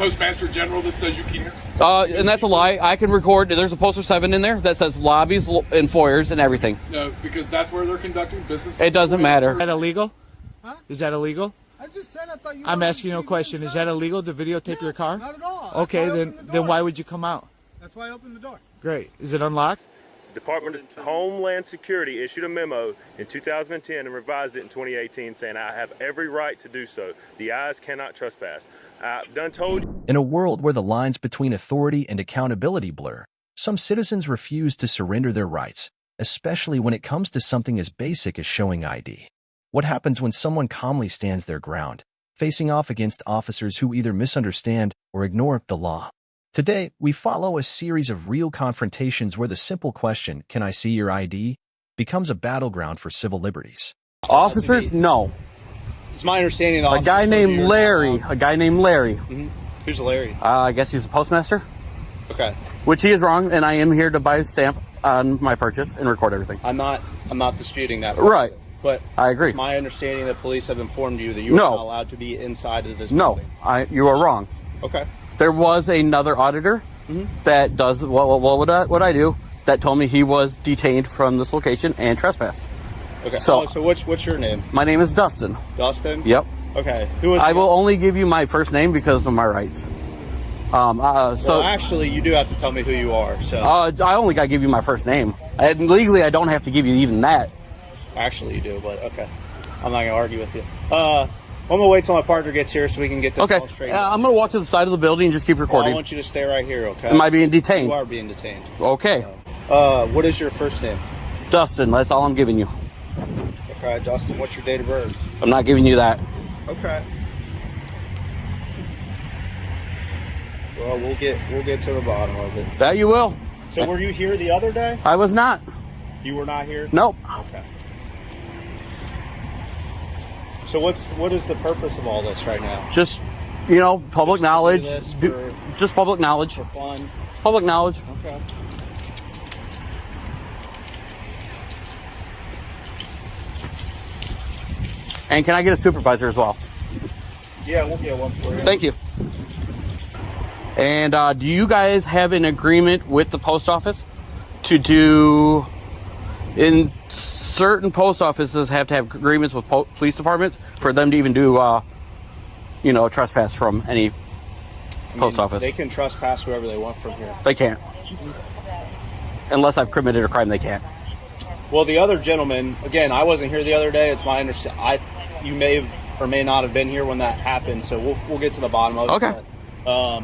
postmaster general that says you can't? And that's a lie. I can record. There's a poster 7 in there that says lobbies and foyers and everything. No, because that's where they're conducting business. It doesn't matter. Is that illegal? Huh? Is that illegal? I just said I thought you. I'm asking you a question. Is that illegal to videotape your car? Not at all. Okay, That's why I opened the then door. why would you come out? That's why I opened the door. Great. Is it unlocked? Department of Homeland Security issued a memo in 2010 and revised it in 2018 saying I have every right to do so. The eyes cannot trespass. I've done told you. In a world where the lines between authority and accountability blur, some citizens refuse to surrender their rights, especially when it comes to something as basic as showing ID. What happens when someone calmly stands their ground, facing off against officers who either misunderstand or ignore the law? Today, we follow a series of real confrontations where the simple question, "Can I see your ID?" becomes a battleground for civil liberties. Officers, no. It's my understanding A guy named Larry. A guy named Larry. Who's Larry? I guess he's a postmaster, Okay. which he is wrong, and I am here to buy a stamp on my purchase and record everything. I'm not disputing that. Right. But I agree. it's my understanding that police have informed you that you No. are not allowed to be inside of this No, building. you are wrong. Okay. There was another auditor that does what would I do that told me he was detained from this location and trespassed. Okay. So- So what's your name? My name is Dustin. Dustin? Yep. Okay. Who is I will only give you my first name because of my rights. Well, actually, you do have to tell me who you are. So I only got to give you my first name. And legally, I don't have to give you even that. actually, you do. But okay, I'm not gonna argue with you. I'm gonna wait till my partner gets here so we can get this Okay. all straight. I'm going to walk to the side of the building and just keep Well, recording. I want you to stay right here. Okay. Am I being detained? You are being detained. Okay. What is your first name? Dustin, that's all I'm giving you. Okay, Dustin. What's your date of birth? I'm not giving you that. Okay. Well, we'll get to the bottom of it. That you will. So, were you here the other day? I was not. You were not here. Nope. Okay. So, what is the purpose of all this right now? Just, public Just to do knowledge. this for- Just public knowledge. For fun. It's public knowledge. Okay. And can I get a supervisor as well? Yeah, we'll get one for you. Thank you. And do you guys have an agreement with the post office to do, in certain post offices have to have agreements with police departments for them to even do, trespass from any post office? They can trespass whoever they want from here. They can't. Unless I've committed a crime, they can't. Well, the other gentleman, again, I wasn't here the other day. It's my understanding. You may or may not have been here when that happened, so we'll get to the bottom of it. Okay. But,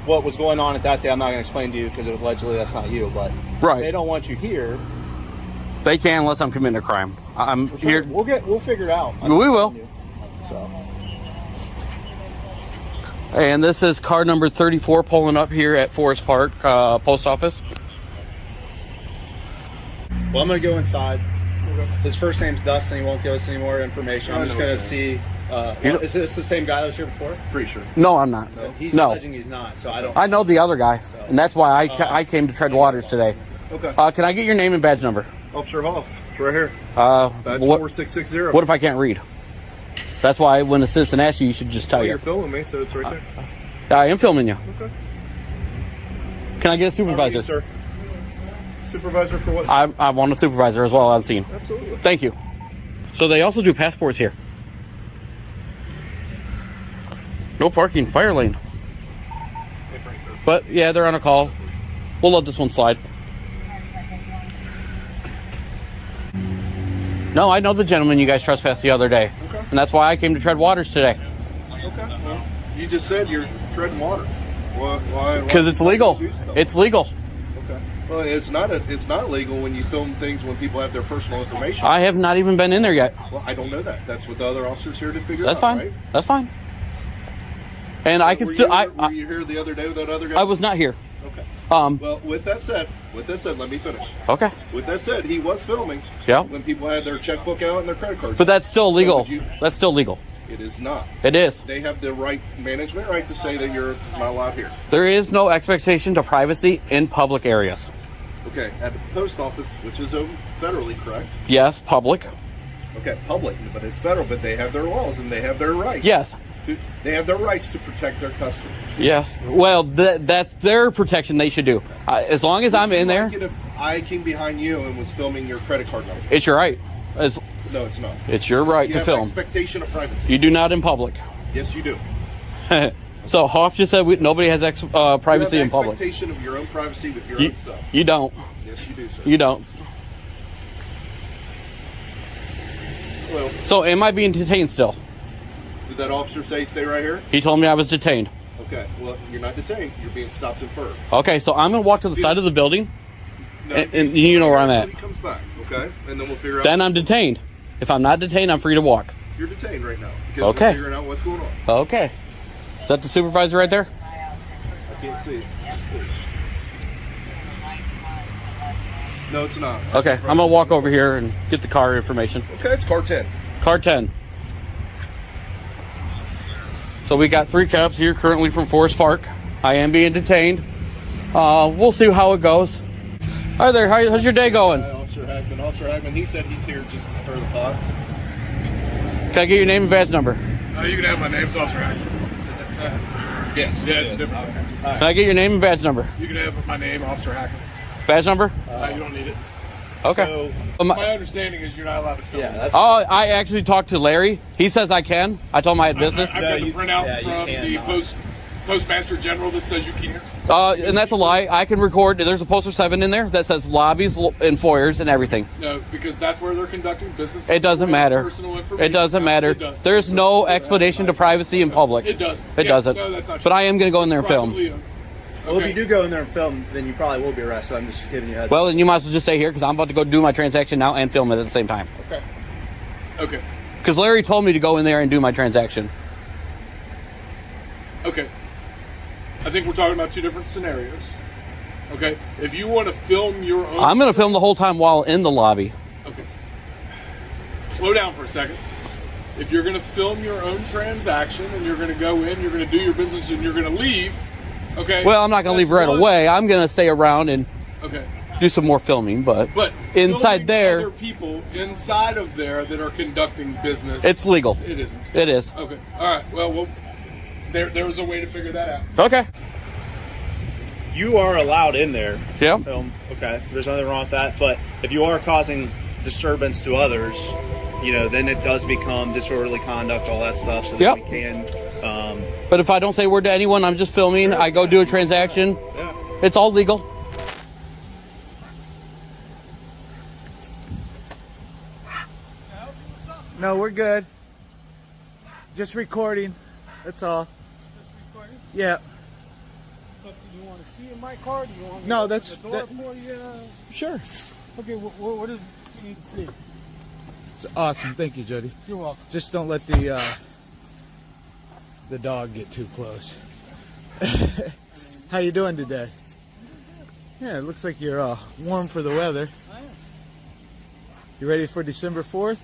what was going on at that day, I'm not going to explain to you because allegedly that's not you. But Right. they don't want you here. They can unless I'm committing a crime. I'm Sure, here. we'll figure it out. We will. So. And this is car number 34 pulling up here at Forest Park Post Office. Well, I'm going to go inside. His first name's Dustin. He won't give us any more information. I'm just going to see. Is this the same guy that was here before? Pretty sure. No, I'm not. He's No. alleging he's not, so I don't. I know the other guy, and that's why I came to tread waters today. Okay. Can I get your name and badge number? Officer Hoff. It's right here. That's What 4660. if I can't read? That's why when a citizen asks you, you should just tell Well, you. you're filming me, so it's right there. I am filming you. Okay. Can I get a How are you, supervisor? sir? Supervisor for what? I want a supervisor as well on scene. Absolutely. Thank you. So they also do passports here. No parking, fire lane. But yeah, they're on a call. We'll let this one slide. No, I know the gentleman you guys trespassed the other day. Okay. And that's why I came to tread waters today. Okay. Well, you just said you're treading water. Why? Because it's legal. It's legal. Okay. Well, it's not legal when you film things when people have their personal information. I have not even been in there yet. Well, I don't know that. That's what the other officers here to figure That's out. fine. Right? That's fine. And I can Were still. were you here the other day with that other guy? I was not here. Okay. Well, with that said, let me finish. Okay. With that said, he was filming. Yeah. When people had their checkbook out and their credit cards. But that's still illegal. So would you- That's still legal. It is not. It is. They have the management right to say that you're not allowed here. There is no expectation to privacy in public areas. Okay, at the post office, which is federally correct. Yes, public. Okay, public, but it's federal, but they have their laws and they have their rights. Yes, They have their rights to protect their customers. Yes. Well, that's their protection they should do. As long as I'm in there. If I came behind you and was filming your credit card number. It's your right. No, it's not. It's your right you to have film. Expectation of privacy. You do not in public. Yes, you do. So Hoff just said nobody has privacy in public. Expectation of your own privacy with your own stuff. You don't. Yes, you do, sir. You don't. Well, so am I being detained still? Did that officer say stay right here? He told me I was detained. Okay. Well, you're not detained. You're being stopped and furred. Okay, so I'm gonna walk to the side of the building, No, and you know where I'm at. He comes back. Okay, and then we'll figure out. Then I'm detained. If I'm not detained, I'm free to walk. You're detained right now. Because Okay. we're figuring out what's going on. Okay. Is that the supervisor right there? I can't see. No, it's not. Okay, I'm gonna walk over here and get the car information. Okay, it's car 10. Car 10. So we got 3 cops here currently from Forest Park. I am being detained. We'll see how it goes. Hi there, how's your day going? Officer Hackman, he said he's here just to stir the pot. Can I get your name and badge number? You can have my name, Officer Hackman. Yes. Yes, different. Can I get your name and badge number? You can have my name, Officer Hackman. Badge number? You don't need it. Okay. So, my understanding is you're not allowed to film. Yeah, that's. Oh, I actually talked to Larry. He says I can. I told him I had business. I've got the printout from the Postmaster General that says you can't. And that's a lie. I can record. There's a poster 7 in there that says lobbies and foyers and everything. No, because that's where they're conducting business. It doesn't matter. Personal information. It doesn't matter. It does. There's no explanation to privacy in public. It does. It doesn't. No, that's not but true. I am going to go in there and film. Privately owned. Well, if you do go in there and film, then you probably will be arrested. I'm just giving you a heads Well, then you might as well just stay here because I'm about to go do my transaction now and film it at the same time. Okay. Okay. Because Larry told me to go in there and do my transaction. Okay. I think we're talking about 2 different scenarios. Okay. If you want to film your own. I'm going to film the whole time while in the lobby. Okay. Slow down for a second. If you're going to film your own transaction and you're going to go in, you're going to do your business and you're going to leave, okay? Well, I'm not going to leave right away. I'm going to stay around and do some more filming. But inside there, other people inside of there that are conducting business. It's legal. It isn't. It is. Okay. All right. Well, there was a way to figure that out. Okay. You are allowed in there. Yeah. To film. Okay. There's nothing wrong with that. But if you are causing disturbance to others, then it does become disorderly conduct, all that stuff. So that we can. But if I don't say a word to anyone, I'm just filming. I go do a transaction. Yeah. It's all legal. No, we're good. Just recording. That's all. Just recording? Yeah. Something you want to see in my car? Do you want me No, to that's- open the door that- for you? Sure. Okay, what is it you need to see? It's awesome. Thank you, Jody. You're welcome. Just don't let the dog get too close. How you doing today? Yeah, it looks like you're warm for the weather. I am. You ready for December 4th?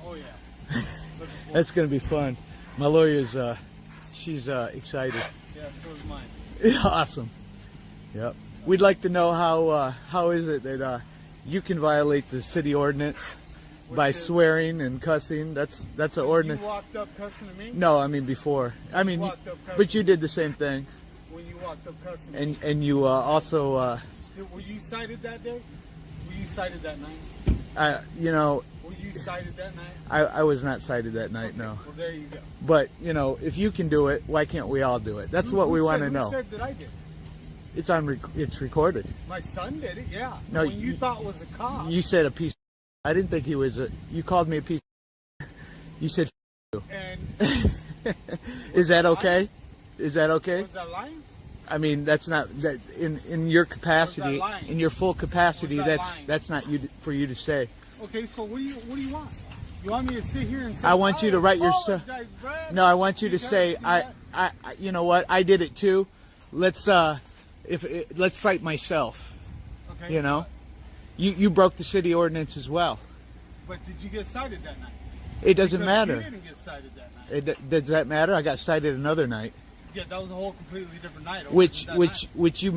Oh, yeah. That's going to be fun. My lawyer's, she's excited. Yeah, so is mine. Awesome. Yep. We'd like to know how is it that you can violate the city ordinance by swearing and cussing? That's an ordinance. You walked up cussing at me? No, I mean before. I mean, walked up cussing. but you did the same thing, When you walked up cussing. and you also, Were you cited that day? Were you cited that night? you know, Were you cited that night? I was not cited that night. No. Well, there you go. But if you can do it, why can't we all do it? That's what we want to know. Who said that I did? It's recorded. My son did it, yeah. No, when you thought was a cop. You said a piece. I didn't think he was a. You called me a piece. You said. And Is that okay? Is that okay? was that lying? I mean, that's not that in your capacity, lying? in your full capacity. Was that That's lying? that's not you for you to say. Okay, so what do you want? You want me to sit here and say? I want you to write your. apologize, Brad? No, I want you to can't say do I. that. You know what? I did it too. Let's let's cite myself. Okay. You know, you broke the city ordinance as well. But did you get cited that night? It doesn't Because matter. You didn't get cited that night. Does that matter? I got cited another night. Yeah, that was a whole completely different night. It Which wasn't that night. you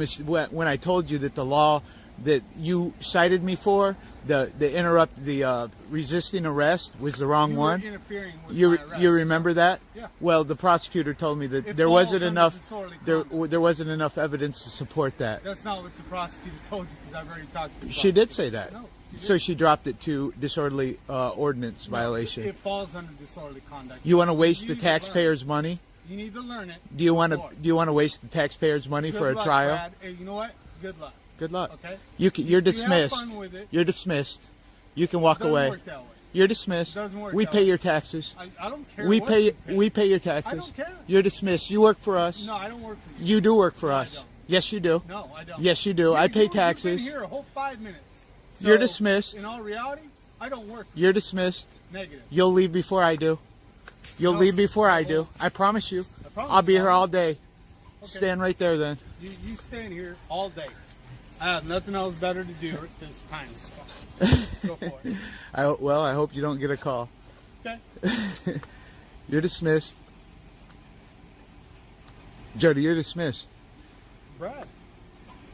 when I told you that the law that you cited me for The resisting arrest was the wrong You one. were interfering with You my arrest. you remember that? Yeah. Well, the prosecutor told me that It there falls wasn't under enough disorderly there conduct. wasn't enough evidence to support that. That's not what the prosecutor told you because I've already talked to the She did say that. No, she So didn't. she dropped it to disorderly ordinance No, violation. It falls under disorderly conduct. You want to waste the need to learn. taxpayers' money? You need to learn it. Do you want before. to waste the taxpayers' money Good for a luck, trial? Brad. Hey, you know what? Good luck. Good luck. Okay. You're You have dismissed. fun with it. You're dismissed. You can walk Doesn't away. work that way. You're dismissed. Doesn't work We that pay way. your taxes. I don't care. We what pay. you pay. We pay your taxes. I don't care. You're dismissed. You work for us. No, I don't work for you. You do work for No, I us. don't. Yes, you do. No, I don't. Yes, you do. I pay taxes. You've been here a whole 5 minutes. You're So, dismissed. In all reality, I don't work for You're dismissed. you. Negative. You'll leave before I do. You'll No, leave before I I do. won't. I promise you. I promise I'll be you. here all day. Okay. Stand right there then. You stand here all day. I have nothing else better to do at this time. So go for it. I hope you don't get a call. Okay. You're dismissed. Jody, you're dismissed. Brad,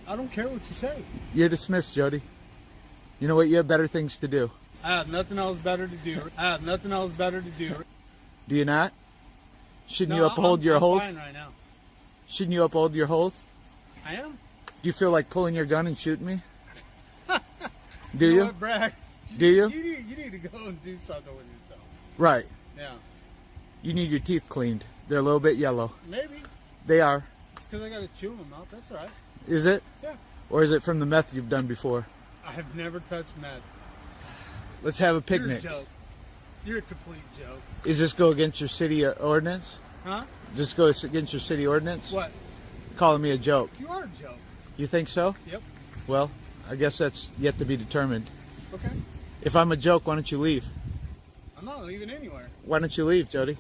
I don't care what you say. You're dismissed, Jody. You know what? You have better things to do. I have nothing else better to do. I have nothing else better to do. Do you not? Shouldn't No, you uphold your I'm oath? fine right now. Shouldn't you uphold your oath? I am. Do you feel like pulling your gun and shooting me? Do You you? know what, Brad? Do you? You need to go and do something with yourself. Right. Yeah. You need your teeth cleaned. They're a little bit yellow. Maybe. They are. It's because I got to chew them out. That's all right. Is it? Yeah. Or is it from the meth you've done before? I have never touched meth. Let's have a You're a picnic. joke. You're a complete joke. Is this go against your city ordinance? Huh? Just go against your city ordinance? What? Calling me a joke. You are a joke. You think so? Yep. Well, I guess that's yet to be determined. Okay. If I'm a joke, why don't you leave? I'm not leaving anywhere. Why don't you leave, Jody?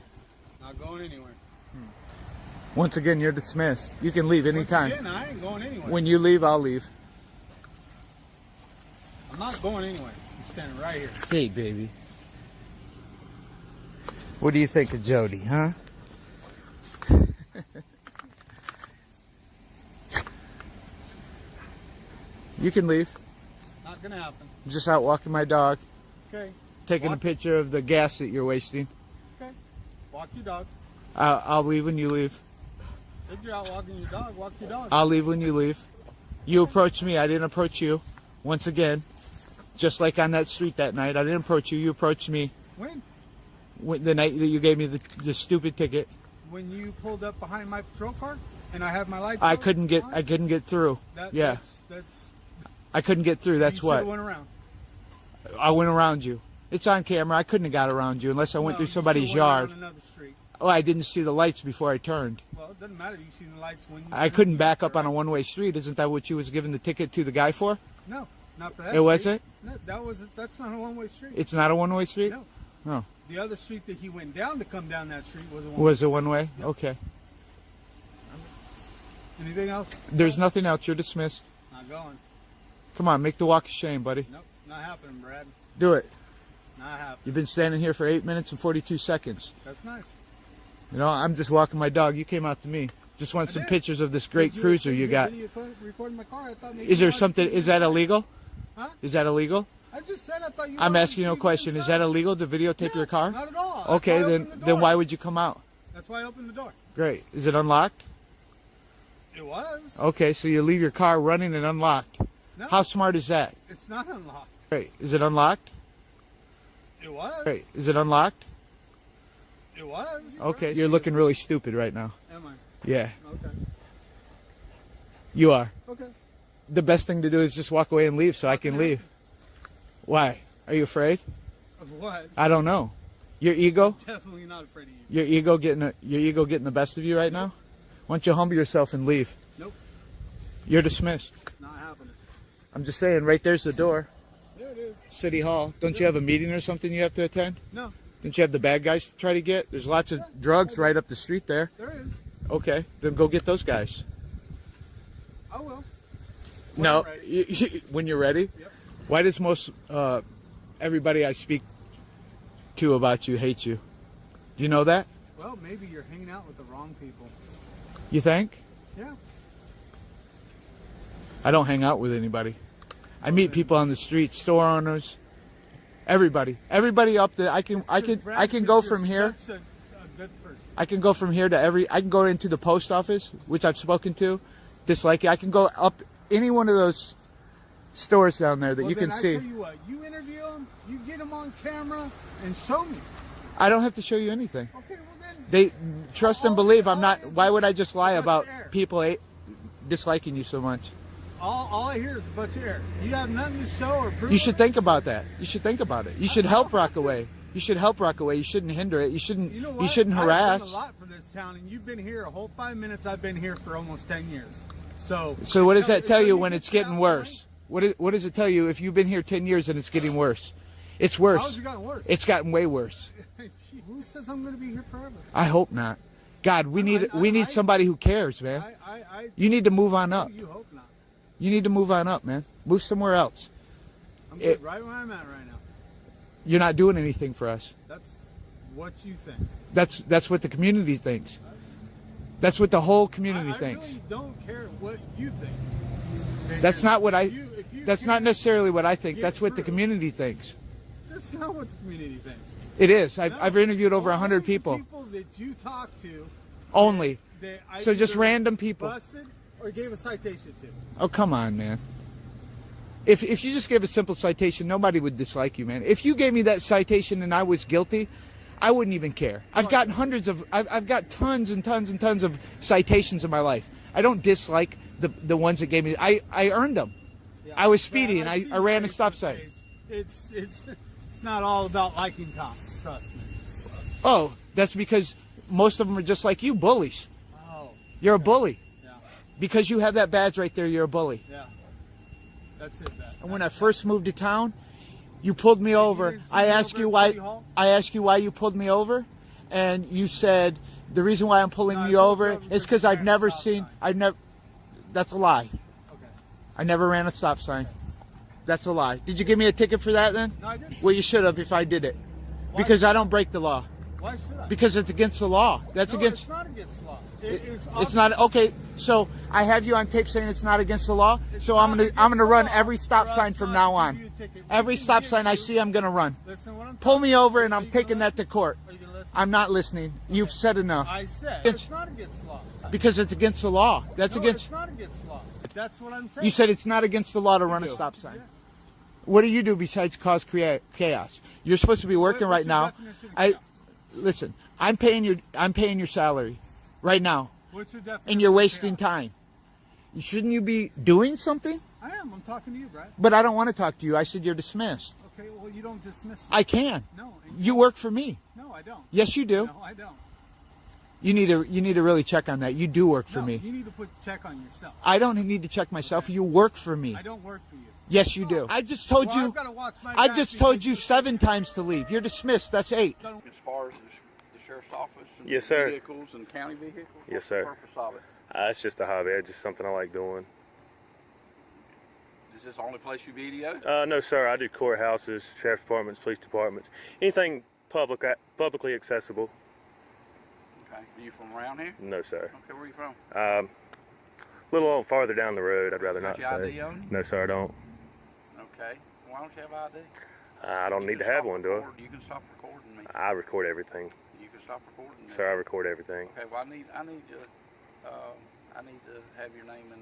Not going anywhere. Once again, you're dismissed. You can leave anytime. Once again, I ain't going anywhere. When you leave, I'll leave. I'm not going anywhere. I'm standing right here. Hey, baby. What do you think of Jody, huh? You can leave. Not gonna happen. I'm just out walking my dog, Okay. taking Walk. a picture of the gas that you're wasting. Okay. Walk your dog. I'll leave when you leave. If you're out walking your dog, walk your dog. I'll leave when you leave. You approached me. I didn't approach you. Once again, just like on that street that night, I didn't approach you. You approached me the night that you gave me the stupid ticket. When you pulled up behind my patrol car and I have my lights I on? couldn't get through. Yeah, That's I couldn't get through. That's you what. should've went around. I went around you. It's on camera. I couldn't have got around you unless I went No, through you somebody's should've went yard. around another street. Oh, I didn't see the lights before I turned. Well, it doesn't matter. You see the lights when you I couldn't back up on a one-way street. Isn't that what you was giving the ticket to the guy for? No, not for that. It street. wasn't? No, that's not a one-way street. It's not a one-way street? No. Oh. The other street that he went down to come down that street was a one-way. Was it one-way? Yep. Okay. Anything else? There's nothing else. You're dismissed. Not going. Come on, make the walk of shame, buddy. Nope, not happening, Brad. Do it. Not happening. You've been standing here for 8 minutes and 42 seconds. That's nice. You know, I'm just walking my dog. You came out to me. Just want I some did. pictures of this great Did cruiser you got. Recording my car. I thought maybe Is there you wanted to something, see is that inside. illegal? Huh? Is that illegal? I just said I thought you. I'm wanted asking to you a see question. Is inside. that illegal to videotape No, your car? Not at all. Okay, That's why I then opened the then door. why would you come out? That's why I opened the door. Great. Is it unlocked? It was. Okay, so you leave your car running and unlocked. No, How smart is that? it's not unlocked. Great. Is it unlocked? It was. Great. Is it unlocked? It was. Okay, you're looking really stupid right now. Am I? Yeah, Okay. you are. Okay. The best thing to do is just walk away and leave so I can leave. Why? Are you afraid? Of what? I don't know. Your ego? Definitely not afraid of you. Your ego getting the best of you right now? Why don't you humble yourself and leave? Nope. You're dismissed. Not happening. I'm just saying, right there's the door. There it is. City Hall. Don't you have a meeting or something you have to attend? No, Don't you have the bad guys to try to get? There's lots of drugs right up the street there. there is. Okay, then go get those guys. I will. No, I'm ready. when you're ready. Yep. Why does most everybody I speak to about you hate you? Do you know that? Well, maybe you're hanging out with the wrong people. You think? Yeah. I don't hang out with anybody. I meet people on the street, store owners, everybody up there. I can go from here. Such a good person. I can go from here to I can go into the post office, which I've spoken to, dislike it. I can go up any one of those stores down there that you can see. I tell you what, you interview them, you get them on camera, and show me. I don't have to show you anything. Okay, well then. They trust and believe I'm not. Why would I just lie about people disliking you so much? All I hear is a bunch of air. You have nothing to show or prove. You should think about that. You should think about it. You should help Rockaway. You should help Rockaway. You shouldn't hinder it. You shouldn't. You know what? You shouldn't harass. I've done a lot for this town, and you've been here a whole 5 minutes. I've been here for almost 10 years. So what does that tell you when it's getting worse? What does it tell you if you've been here 10 years and it's getting worse? It's worse. How's it gotten worse? It's gotten way worse. Who says I'm going to be here forever? I hope not. God, we need somebody who cares, man. You need to move on up. You hope not. You need to move on up, man. Move somewhere else. I'm good right where I'm at right now. You're not doing anything for us. That's what you think. That's what the community thinks. That's what the whole community thinks. I really don't care what you think. That's not what I. That's not care, necessarily what I think. get That's what the through. community thinks. That's not what the community thinks. It is. I've interviewed over 100 people. People that you talk to. Only. I So just either random people. Busted or gave a citation to. Oh, come on, man. If you just gave a simple citation, nobody would dislike you, man. If you gave me that citation and I was guilty, I wouldn't even care. I've gotten I've got tons and tons and tons of citations in my life. I don't dislike the ones that gave me. I earned them. Yeah. I was speeding and I ran a stop sign. It's not all about liking cops. Trust me. Oh, that's because most of them are just like you, bullies. Oh. You're a bully. Yeah. Because you have that badge right there, you're a bully. Yeah. That's it. And when I first moved to town, you pulled me over. I asked you why you pulled me over, and you said the reason why I'm pulling you over is because I've never seen. That's a lie. Okay. I never ran a stop sign. That's a lie. Did you give me a ticket for that then? No, I didn't. Well, you should have if I did it. Because I don't break the law. Why should I? Because it's against the law. That's No, against. It's not against law. It's not okay. So I have you on tape saying it's not against the law. So I'm gonna run every stop sign from now on. Every stop sign I see, I'm gonna run. Pull me over, and I'm taking that to court. I'm not listening. You've said enough. I said it's not against law. Because it's against the law. That's against. It's not against law. That's what I'm saying. You said it's not against the law to run a stop sign. Yeah. What do you do besides cause chaos? You're supposed to be working right now. Listen. I'm paying your salary right now. What's your definition? And you're wasting time. Shouldn't you be doing something? I am. I'm talking to you, Brad. But I don't want to talk to you. I said you're dismissed. Okay, well, you don't dismiss me. I can. No. You work for me. No, I don't. Yes, you do. No, I don't. You need to really check on that. You do work for me. You need to check on yourself. I don't need to check myself. You work for me. I don't work for you. Yes, you do. I just told you. I've got to watch my I back just because told you 7 times to leave. You're dismissed. That's 8. As far as the sheriff's office and Yes, sir. vehicles and county vehicles? Yes, What's sir. the purpose of it? It's just a hobby. It's just something I like doing. Is this the only place you video? No, sir. I do courthouses, sheriff's departments, police departments, anything publicly accessible. Okay. Are you from around here? No, sir. Okay, where are you from? A little on farther down the road. I'd rather Got not your say. ID on you? No, sir. I don't. Okay. Why don't you have ID? I don't You need can to have stop one, do I? recording- You can stop recording me. I record everything. You can stop recording me. Sir, I record everything. Okay, well, I need to have your name and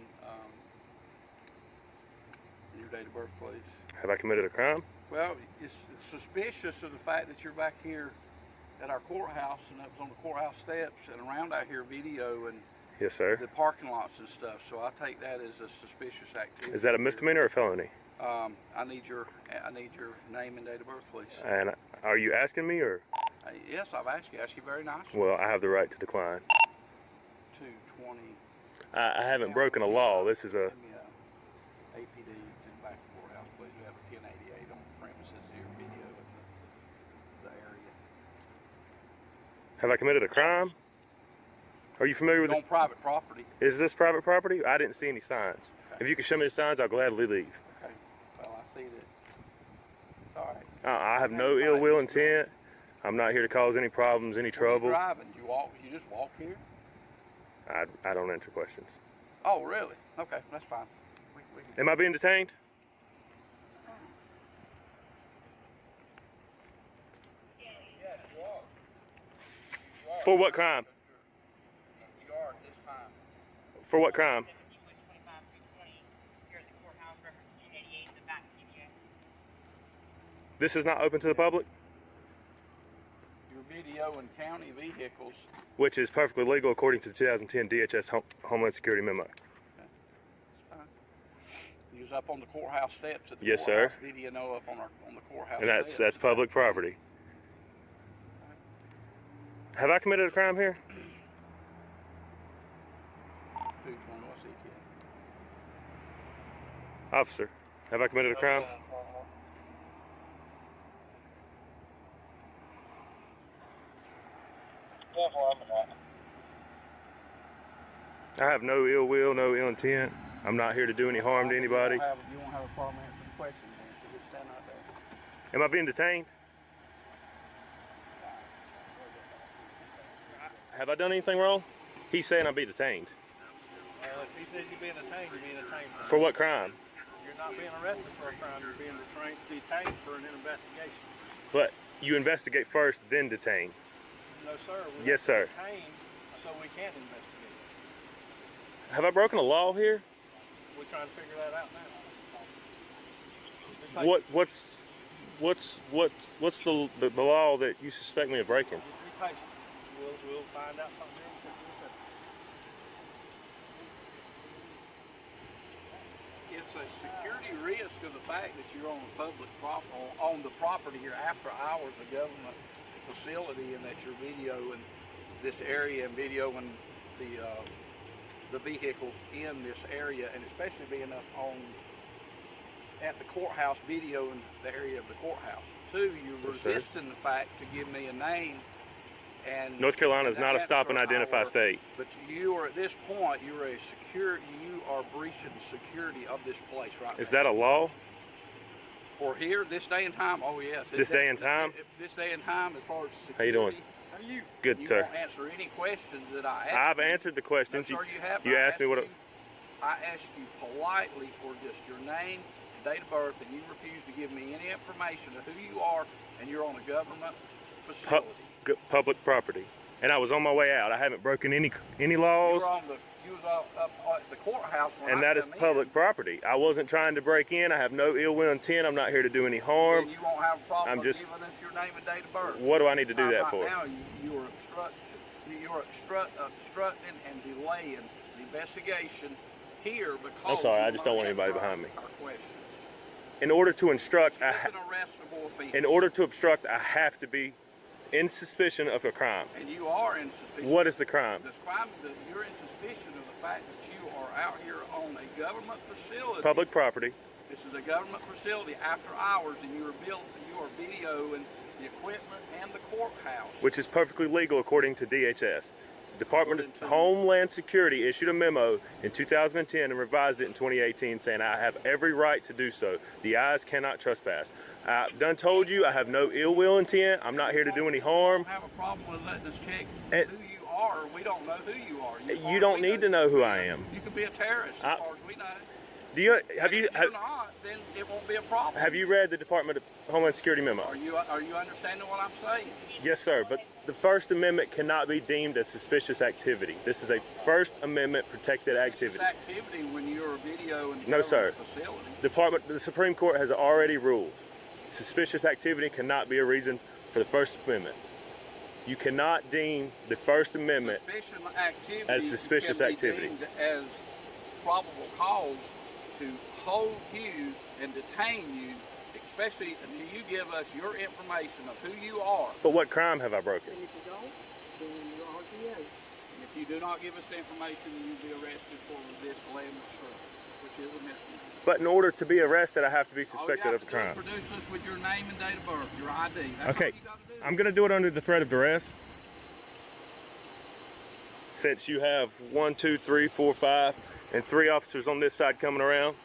your date of birth, please. Have I committed a crime? Well, it's suspicious of the fact that you're back here at our courthouse and up on the courthouse steps and around out here videoing Yes, sir. the parking lots and stuff. So I take that as a suspicious activity. Is that a misdemeanor or a felony? I need your name and date of birth, please. And are you asking me or? Yes, I've asked you. Very nicely. Well, I have the right to decline. 220. I haven't broken a law. This is a. Give me a APD to the back of the courthouse, please. We have a 1088 on the premises here, video of the area. Have I committed a crime? Are you familiar with On private property. Is this private property? I didn't see any signs. Okay. If you can show me the signs, I'll gladly leave. Okay. Well, I see that. It's all right. I have no ill will intent. I'm not here to cause any problems, any trouble. When you're driving, you just walk here? I don't answer questions. Oh, really? Okay, that's fine. We Am I being detained? For what crime? You are at this time. For what crime? This is not open to the public, Your video and county vehicles. which is perfectly legal according to the 2010 DHS Homeland Security memo. You was up on the courthouse steps at the Yes, courthouse. sir. Video up on the courthouse. And steps. that's public property. Have I committed a crime here? Officer, have I committed a crime? I have no ill will, no ill intent. I'm not here to do any harm to anybody. You won't have a problem answering questions then, so just stand right there. Am I being detained? Have I done anything wrong? He's saying I'm being detained. If he says you're being detained, you're being detained. For what crime? You're not being arrested for a crime. You're being detained for an investigation. But you investigate first, then detain. No, sir. Yes, sir. Detained so we can investigate. Have I broken a law here? We're trying to figure that out now. What's the law that you suspect me of breaking? Just be patient. We'll find out something here. It's a security risk of the fact that you're on the public on the property here after hours of government facility, and that you're videoing this area and videoing the vehicles in this area, and especially being up at the courthouse videoing the area of the courthouse. Two, you're resisting the fact to give me a name. And North Carolina is not a stop and identify state. But you are at this point, you are breaching the security of this place right now. Is that a law? For here, this day and time? Oh yes. This day and time? This day and time, as far as security. How you doing? How are you? Good, you sir. Won't answer any questions that I asked. I've answered the questions. No, sir, you have. You asked me what. I asked you politely for just your name, date of birth, and you refused to give me any information of who you are, and you're on a government facility. Public property. And I was on my way out. I haven't broken any laws. You was up at the courthouse. And that is public property. I wasn't trying to break in. I have no ill will intent. I'm not here to do any harm. Then you won't have a problem giving us your name and date of birth. What do I need to do that for? Now you are obstructing and delaying the investigation here because. I'm sorry. I just don't want anybody behind me. Our question. In order to instruct, It's an arrestable offense. In order to obstruct, I have to be in suspicion of a crime. And you are in suspicion. What is the crime? The crime that you're in suspicion of the fact that you are out here on a government facility. Public property. This is a government facility after hours, and you are videoing the equipment and the courthouse. Which is perfectly legal according to DHS. Department of Homeland Security issued a memo in 2010 and revised it in 2018 saying I have every right to do so. The eyes cannot trespass. I've done told you I have no ill will intent. I'm not here to do any harm. I don't have a problem with letting us check who you are. We don't know who you are. You don't need to know who I am. You could be a terrorist as far as we know. Have you? If you're not, then it won't be a problem. Have you read the Department of Homeland Security memo? Are you understanding what I'm saying? Yes, sir. But the First Amendment cannot be deemed as suspicious activity. This is a First Amendment protected activity. Suspicious activity when you're a video in No, sir. facility. The Supreme Court has already ruled suspicious activity cannot be a reason for the First Amendment. You cannot deem the First Amendment as suspicious activity. As probable cause to hold you and detain you, especially until you give us your information of who you are. But what crime have I broken? And if you don't, then you're RTA. And if you do not give us the information, then you'll be arrested for resist land obstruction, which is a misdemeanor. But in order to be arrested, I have to be suspected of a crime. Produce us with your name and date of birth, your ID. That's Okay, all you gotta do. I'm going to do it under the threat of duress. Since you have 1, 2, 3, 4, 5, and 3 officers on this side coming around,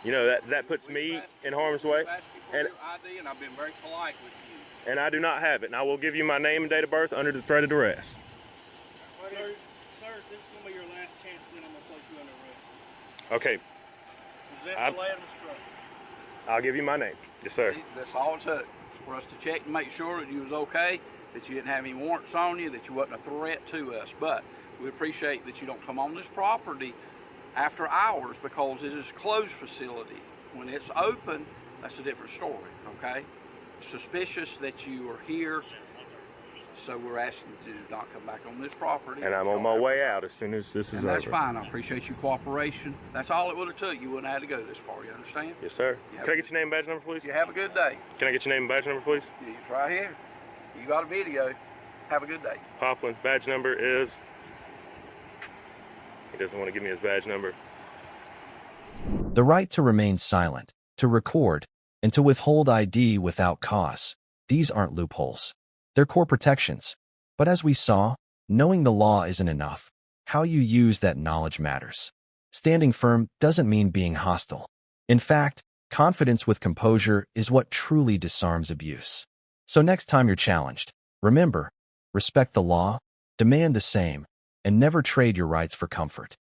you know that puts me in harm's way. I've asked you for your ID, and I've been very polite with you. And I do not have it. And I will give you my name and date of birth under the threat of duress. Sir, this is going to be your last chance, then I'm going to place you under arrest. Okay. Resist land obstruction. I'll give you my name. Yes, sir. That's all it took for us to check and make sure that you was okay that you didn't have any warrants on you, that you wasn't a threat to us. But we appreciate that you don't come on this property after hours because it is a closed facility. When it's open, that's a different story, okay? Suspicious that you are here, so we're asking you to not come back on this property. And I'm on my way out as soon as this is over. That's fine. I appreciate your cooperation. That's all it would have took. You wouldn't have had to go this far. You understand? Yes, sir. Can I get your name and badge number, please? You have a good day. Can I get your name and badge number, please? It's right here. You got a video. Have a good day. Poplin's badge number is... He doesn't want to give me his badge number. The right to remain silent, to record, and to withhold ID without cause. These aren't loopholes. They're core protections. But as we saw, knowing the law isn't enough. How you use that knowledge matters. Standing firm doesn't mean being hostile. In fact, confidence with composure is what truly disarms abuse. So next time you're challenged, remember, respect the law, demand the same, and never trade your rights for comfort.